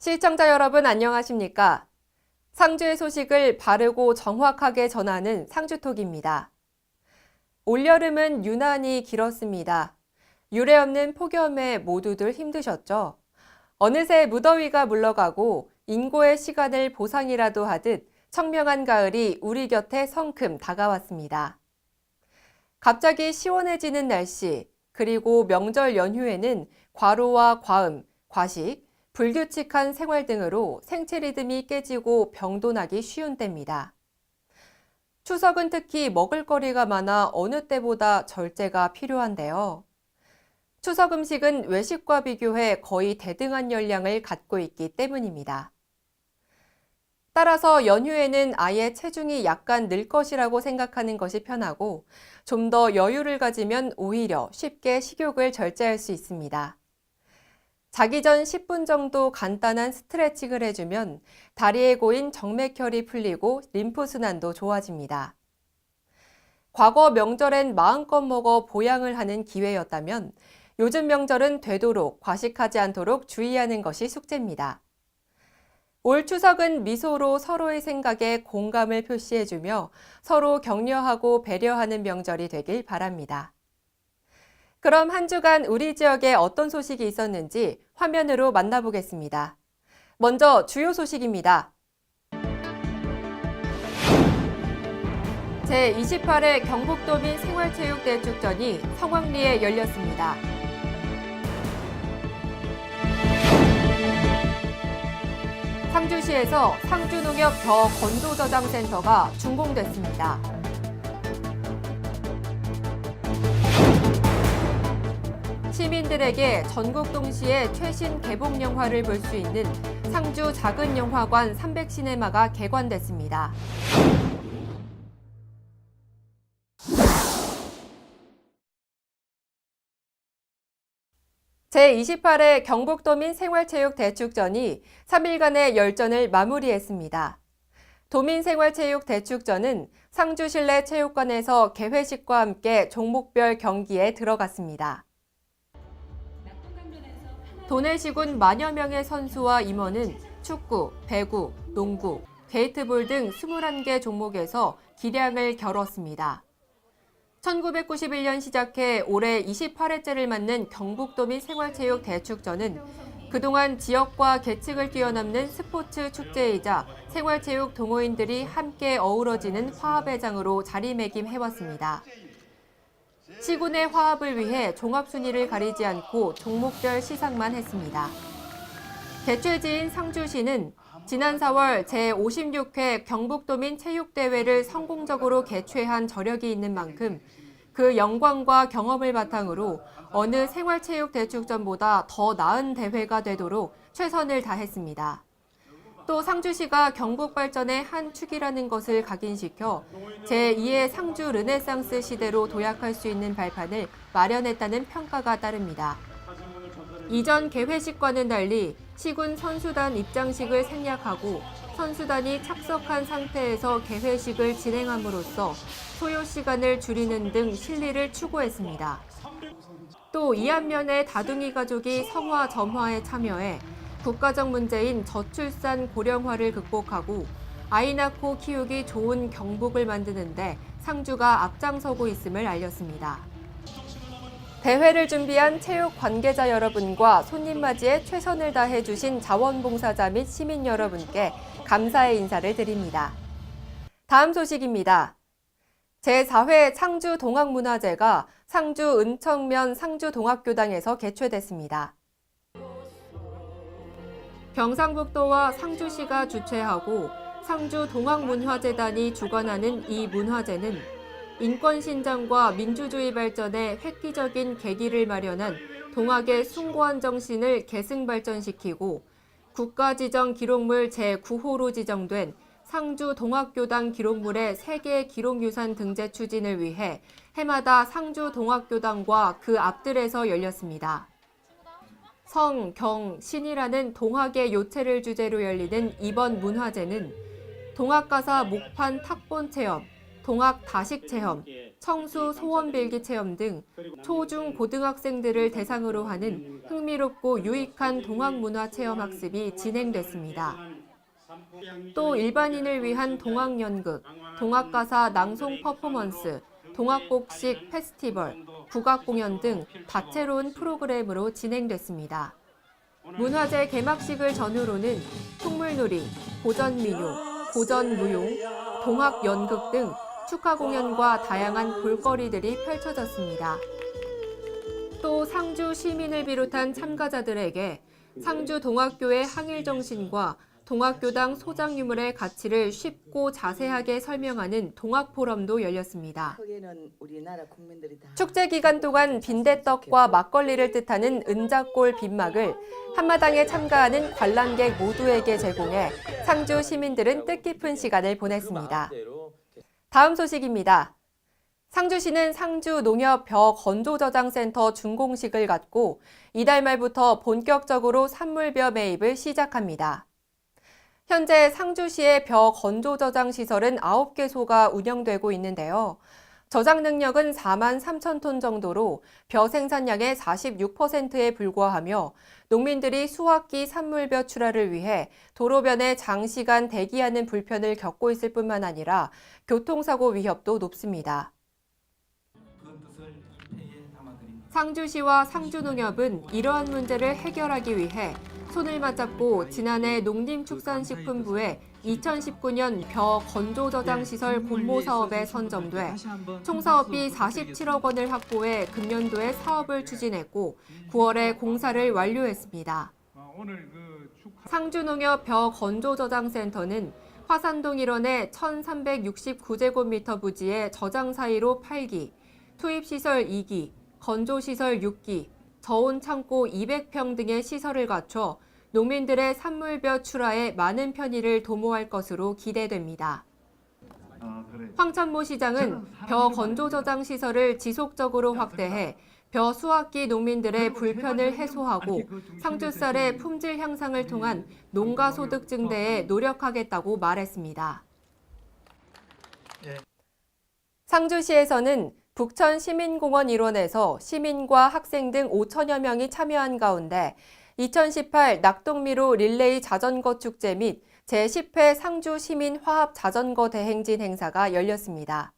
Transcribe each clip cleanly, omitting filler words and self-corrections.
시청자 여러분 안녕하십니까? 상주의 소식을 바르고 정확하게 전하는 상주톡입니다. 올여름은 유난히 길었습니다. 유례 없는 폭염에 모두들 힘드셨죠? 어느새 무더위가 물러가고 인고의 시간을 보상이라도 하듯 청명한 가을이 우리 곁에 성큼 다가왔습니다. 갑자기 시원해지는 날씨, 그리고 명절 연휴에는 과로와 과음, 과식, 불규칙한 생활 등으로 생체 리듬이 깨지고 병도 나기 쉬운 때입니다. 추석은 특히 먹을거리가 많아 어느 때보다 절제가 필요한데요. 추석 음식은 외식과 비교해 거의 대등한 열량을 갖고 있기 때문입니다. 따라서 연휴에는 아예 체중이 약간 늘 것이라고 생각하는 것이 편하고 좀 더 여유를 가지면 오히려 쉽게 식욕을 절제할 수 있습니다. 자기 전 10분 정도 간단한 스트레칭을 해주면 다리에 고인 정맥혈이 풀리고 림프순환도 좋아집니다. 과거 명절엔 마음껏 먹어 보양을 하는 기회였다면 요즘 명절은 되도록 과식하지 않도록 주의하는 것이 숙제입니다. 올 추석은 미소로 서로의 생각에 공감을 표시해주며 서로 격려하고 배려하는 명절이 되길 바랍니다. 그럼 한 주간 우리 지역에 어떤 소식이 있었는지 화면으로 만나보겠습니다. 먼저 주요 소식입니다. 제28회 경북도민 생활체육대축전이 성황리에 열렸습니다. 상주시에서 상주농협 벼건조저장센터가 준공됐습니다. 시민들에게 전국 동시에 최신 개봉 영화를 볼 수 있는 상주 작은 영화관 300시네마가 개관됐습니다. 제28회 경북도민 생활체육대축전이 3일간의 열전을 마무리했습니다. 도민생활체육대축전은 상주실내 체육관에서 개회식과 함께 종목별 경기에 들어갔습니다. 도내시군 만여 명의 선수와 임원은 축구, 배구, 농구, 게이트볼 등 21개 종목에서 기량을 겨뤘습니다. 1991년 시작해 올해 28회째를 맞는 경북도민 생활체육대축전은 그동안 지역과 계층을 뛰어넘는 스포츠 축제이자 생활체육 동호인들이 함께 어우러지는 화합의 장으로 자리매김해왔습니다. 시군의 화합을 위해 종합순위를 가리지 않고 종목별 시상만 했습니다. 개최지인 상주시는 지난 4월 제56회 경북도민 체육대회를 성공적으로 개최한 저력이 있는 만큼 그 영광과 경험을 바탕으로 어느 생활체육대축전보다 더 나은 대회가 되도록 최선을 다했습니다. 또 상주시가 경북 발전의 한 축이라는 것을 각인시켜 제2의 상주 르네상스 시대로 도약할 수 있는 발판을 마련했다는 평가가 따릅니다. 이전 개회식과는 달리 시군 선수단 입장식을 생략하고 선수단이 착석한 상태에서 개회식을 진행함으로써 소요 시간을 줄이는 등 실리를 추구했습니다. 또 이 한면에 다둥이 가족이 성화 점화에 참여해 국가적 문제인 저출산 고령화를 극복하고 아이 낳고 키우기 좋은 경북을 만드는데 상주가 앞장서고 있음을 알렸습니다. 대회를 준비한 체육 관계자 여러분과 손님 맞이에 최선을 다해 주신 자원봉사자 및 시민 여러분께 감사의 인사를 드립니다. 다음 소식입니다. 제4회 상주동학문화제가 상주 은청면 상주동학교당에서 개최됐습니다. 경상북도와 상주시가 주최하고 상주동학문화재단이 주관하는 이 문화제는 인권신장과 민주주의 발전에 획기적인 계기를 마련한 동학의 숭고한 정신을 계승발전시키고 국가지정 기록물 제9호로 지정된 상주동학교당 기록물의 세계 기록유산 등재 추진을 위해 해마다 상주동학교당과 그 앞들에서 열렸습니다. 성, 경, 신이라는 동학의 요체를 주제로 열리는 이번 문화제는 동학가사 목판 탁본 체험, 동학 다식 체험, 청수 소원빌기 체험 등 초, 중, 고등학생들을 대상으로 하는 흥미롭고 유익한 동학문화체험학습이 진행됐습니다. 또 일반인을 위한 동학연극, 동학가사 낭송 퍼포먼스, 동학곡식 페스티벌, 국악공연 등 다채로운 프로그램으로 진행됐습니다. 문화제 개막식을 전후로는 풍물놀이, 고전민요, 고전무용, 동학연극 등 축하 공연과 다양한 볼거리들이 펼쳐졌습니다. 또 상주 시민을 비롯한 참가자들에게 상주 동학교의 항일 정신과 동학교당 소장 유물의 가치를 쉽고 자세하게 설명하는 동학포럼도 열렸습니다. 축제 기간 동안 빈대떡과 막걸리를 뜻하는 은자골 빈막을 한마당에 참가하는 관람객 모두에게 제공해 상주 시민들은 뜻깊은 시간을 보냈습니다. 다음 소식입니다. 상주시는 상주농협 벼 건조저장센터 준공식을 갖고 이달 말부터 본격적으로 산물벼 매입을 시작합니다. 현재 상주시의 벼 건조저장 시설은 9개소가 운영되고 있는데요. 저장 능력은 4만 3천 톤 정도로 벼 생산량의 46%에 불과하며 농민들이 수확기 산물벼 출하를 위해 도로변에 장시간 대기하는 불편을 겪고 있을 뿐만 아니라 교통사고 위협도 높습니다. 상주시와 상주농협은 이러한 문제를 해결하기 위해 손을 맞잡고 지난해 농림축산식품부에 2019년 벼 건조저장시설 공모사업에 선정돼 총 사업비 47억 원을 확보해 금년도에 사업을 추진했고 9월에 공사를 완료했습니다. 상주농협 벼 건조저장센터는 화산동 일원의 1,369제곱미터 부지의 저장 사이로 8기, 투입시설 2기, 건조시설 6기, 저온창고 200평 등의 시설을 갖춰 농민들의 산물벼 출하에 많은 편의를 도모할 것으로 기대됩니다. 황천모 시장은 벼 건조저장 시설을 지속적으로 확대해 벼 수확기 농민들의 불편을 해소하고 상주쌀의 품질 향상을 통한 농가 소득 증대에 노력하겠다고 말했습니다. 상주시에서는 북천 시민공원 일원에서 시민과 학생 등 5천여 명이 참여한 가운데 2018 낙동미로 릴레이 자전거 축제 및 제10회 상주 시민 화합 자전거 대행진 행사가 열렸습니다.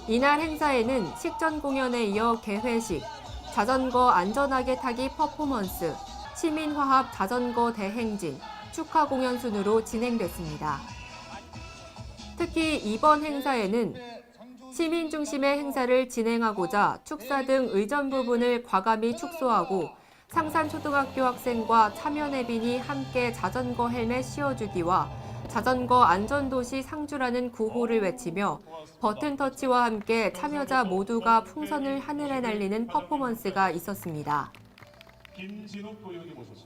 이날 행사에는 식전 공연에 이어 개회식, 자전거 안전하게 타기 퍼포먼스, 시민 화합 자전거 대행진, 축하 공연 순으로 진행됐습니다. 특히 이번 행사에는 시민 중심의 행사를 진행하고자 축사 등 의전 부분을 과감히 축소하고 상산초등학교 학생과 참여내빈이 함께 자전거 헬멧 씌워주기와 자전거 안전도시 상주라는 구호를 외치며 버튼 터치와 함께 참여자 모두가 풍선을 하늘에 날리는 퍼포먼스가 있었습니다.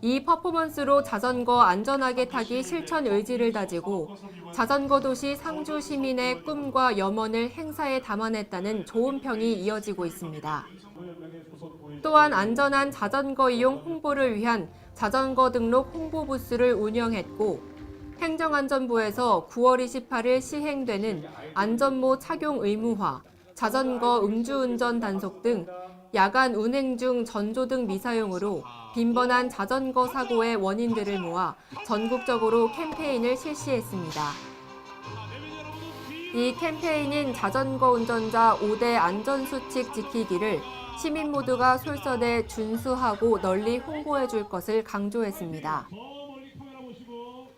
이 퍼포먼스로 자전거 안전하게 타기 실천 의지를 다지고 자전거 도시 상주 시민의 꿈과 염원을 행사에 담아냈다는 좋은 평이 이어지고 있습니다. 또한 안전한 자전거 이용 홍보를 위한 자전거 등록 홍보 부스를 운영했고 행정안전부에서 9월 28일 시행되는 안전모 착용 의무화, 자전거 음주운전 단속 등 야간 운행 중 전조등 미사용으로 빈번한 자전거 사고의 원인들을 모아 전국적으로 캠페인을 실시했습니다. 이 캠페인인 자전거 운전자 5대 안전수칙 지키기를 시민 모두가 솔선해 준수하고 널리 홍보해 줄 것을 강조했습니다.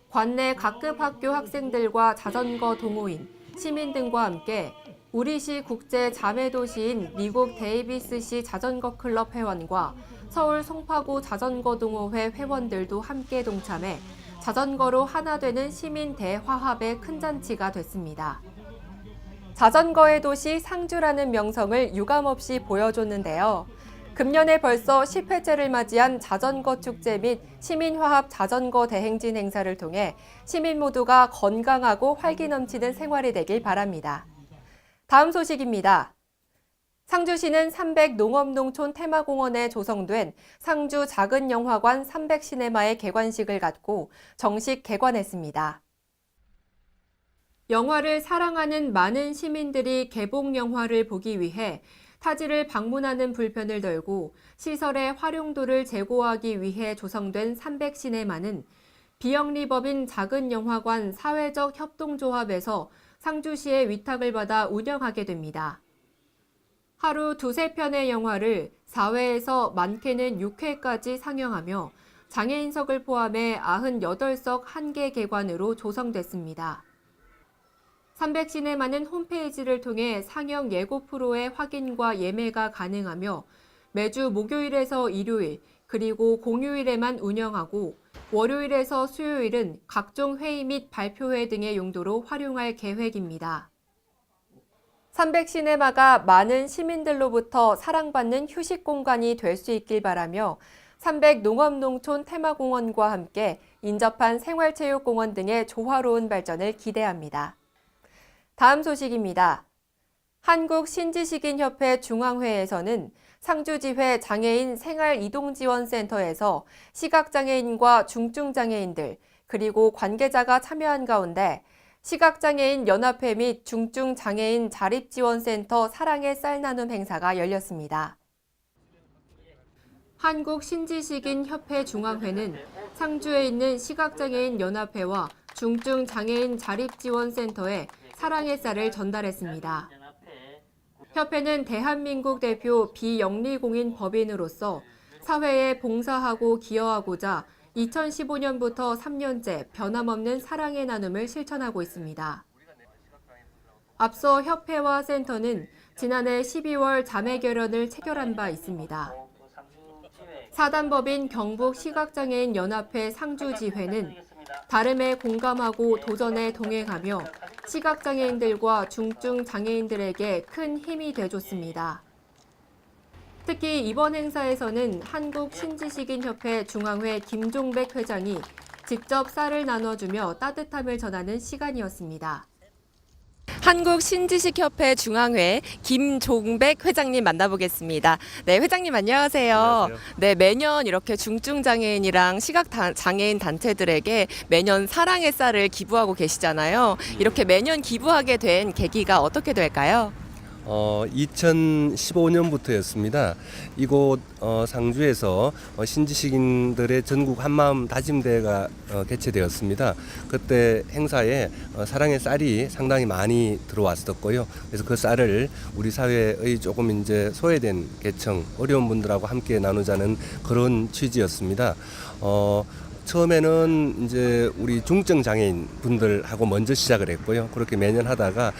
관내 각급 학교 학생들과 자전거 동호인, 시민 등과 함께 우리시 국제 자매도시인 미국 데이비스시 자전거 클럽 회원과 서울 송파구 자전거 동호회 회원들도 함께 동참해 자전거로 하나 되는 시민 대화합의 큰 잔치가 됐습니다. 자전거의 도시 상주라는 명성을 유감없이 보여줬는데요. 금년에 벌써 10회째를 맞이한 자전거 축제 및 시민화합 자전거 대행진 행사를 통해 시민 모두가 건강하고 활기 넘치는 생활이 되길 바랍니다. 다음 소식입니다. 상주시는 300농업농촌 테마공원에 조성된 상주 작은 영화관 300시네마의 개관식을 갖고 정식 개관했습니다. 영화를 사랑하는 많은 시민들이 개봉 영화를 보기 위해 타지를 방문하는 불편을 덜고 시설의 활용도를 제고하기 위해 조성된 300시네마는 비영리법인 작은 영화관 사회적 협동조합에서 상주시의 위탁을 받아 운영하게 됩니다. 하루 2~3편의 영화를 4회에서 많게는 6회까지 상영하며 장애인석을 포함해 98석 1개 개관으로 조성됐습니다. 300시네마는 홈페이지를 통해 상영 예고 프로의 확인과 예매가 가능하며 매주 목요일에서 일요일 그리고 공휴일에만 운영하고 월요일에서 수요일은 각종 회의 및 발표회 등의 용도로 활용할 계획입니다. 300시네마가 많은 시민들로부터 사랑받는 휴식 공간이 될 수 있길 바라며 300농업농촌 테마공원과 함께 인접한 생활체육공원 등의 조화로운 발전을 기대합니다. 다음 소식입니다. 한국신지식인협회 중앙회에서는 상주지회 장애인 생활이동지원센터에서 시각장애인과 중증장애인들 그리고 관계자가 참여한 가운데 시각장애인 연합회 및 중증장애인 자립지원센터 사랑의 쌀 나눔 행사가 열렸습니다. 한국신지식인협회 중앙회는 상주에 있는 시각장애인 연합회와 중증장애인 자립지원센터에 사랑의 쌀을 전달했습니다. 협회는 대한민국 대표 비영리공인 법인으로서 사회에 봉사하고 기여하고자 2015년부터 3년째 변함없는 사랑의 나눔을 실천하고 있습니다. 앞서 협회와 센터는 지난해 12월 자매결연을 체결한 바 있습니다. 사단법인 경북시각장애인 연합회 상주지회는 다름에 공감하고 도전에 동행하며 시각장애인들과 중증장애인들에게 큰 힘이 돼줬습니다. 특히 이번 행사에서는 한국신지식인협회 중앙회 김종백 회장이 직접 쌀을 나눠주며 따뜻함을 전하는 시간이었습니다. 한국신지식협회 중앙회 김종백 회장님 만나보겠습니다. 네, 회장님 안녕하세요. 안녕하세요. 네, 매년 이렇게 중증장애인이랑 시각장애인 단체들에게 매년 사랑의 쌀을 기부하고 계시잖아요. 이렇게 매년 기부하게 된 계기가 어떻게 될까요? 2015년부터였습니다. 이곳 상주에서 신지식인들의 전국 한마음 다짐대회가 개최되었습니다. 그때 행사에 사랑의 쌀이 상당히 많이 들어왔었고요. 그래서 그 쌀을 우리 사회의 조금 이제 소외된 계층, 어려운 분들하고 함께 나누자는 그런 취지였습니다. 처음에는 이제 우리 중증 장애인 분들하고 먼저 시작을 했고요. 그렇게 매년 하다가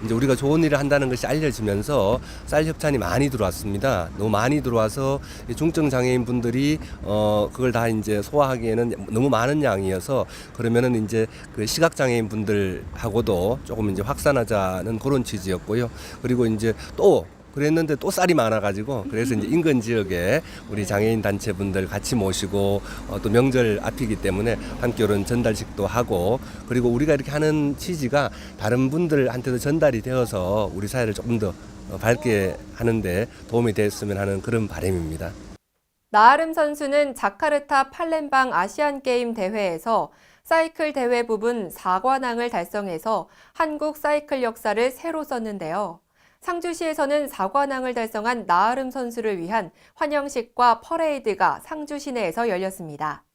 이제 우리가 좋은 일을 한다는 것이 알려지면서 쌀 협찬이 많이 들어왔습니다. 너무 많이 들어와서 중증 장애인 분들이 그걸 다 이제 소화하기에는 너무 많은 양이어서 그러면은 이제 그 시각 장애인 분들하고도 조금 이제 확산하자는 그런 취지였고요. 그리고 이제 또 그랬는데 또 쌀이 많아가지고 그래서 이제 인근 지역에 우리 장애인 단체분들 같이 모시고 또 명절 앞이기 때문에 함께 이런 전달식도 하고 그리고 우리가 이렇게 하는 취지가 다른 분들한테도 전달이 되어서 우리 사회를 조금 더 밝게 하는데 도움이 됐으면 하는 그런 바람입니다. 나아름 선수는 자카르타 팔렘방 아시안게임 대회에서 사이클 대회 부분 4관왕을 달성해서 한국 사이클 역사를 새로 썼는데요. 상주시에서는 4관왕을 달성한 나아름 선수를 위한 환영식과 퍼레이드가 상주 시내에서 열렸습니다.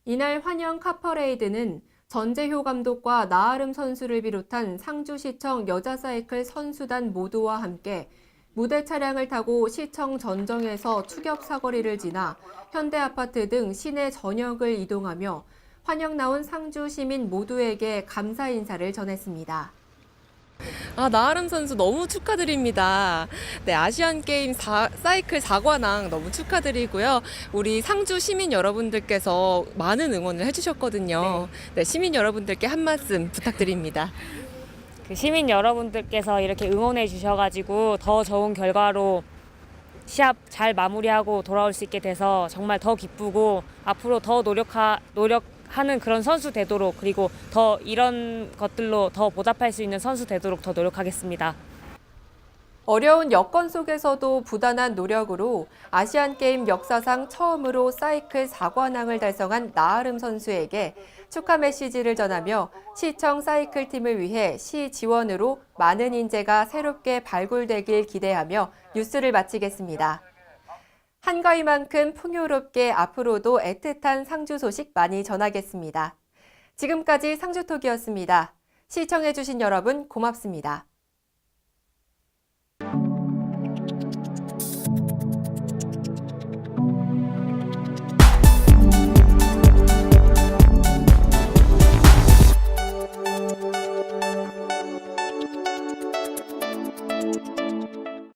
이날 환영 카퍼레이드는 전재효 감독과 나아름 선수를 비롯한 상주시청 여자사이클 선수단 모두와 함께 무대 차량을 타고 시청 전정에서 추격 사거리를 지나 현대아파트 등 시내 전역을 이동하며 환영 나온 상주 시민 모두에게 감사 인사를 전했습니다. 나아름 선수 너무 축하드립니다. 네, 아시안게임 사이클 4관왕 너무 축하드리고요. 우리 상주 시민 여러분들께서 많은 응원을 해주셨거든요. 네, 시민 여러분들께 한 말씀 부탁드립니다. 그 시민 여러분들께서 이렇게 응원해 주셔가지고 더 좋은 결과로 시합 잘 마무리하고 돌아올 수 있게 돼서 정말 더 기쁘고 앞으로 더 노력하는 그런 선수 되도록 그리고 더 이런 것들로 더 보답할 수 있는 선수 되도록 더 노력하겠습니다. 어려운 여건 속에서도 부단한 노력으로 아시안게임 역사상 처음으로 사이클 4관왕을 달성한 나아름 선수에게 축하 메시지를 전하며 시청 사이클 팀을 위해 시 지원으로 많은 인재가 새롭게 발굴되길 기대하며 뉴스를 마치겠습니다. 한가위만큼 풍요롭게 앞으로도 애틋한 상주 소식 많이 전하겠습니다. 지금까지 상주톡이었습니다. 시청해주신 여러분 고맙습니다.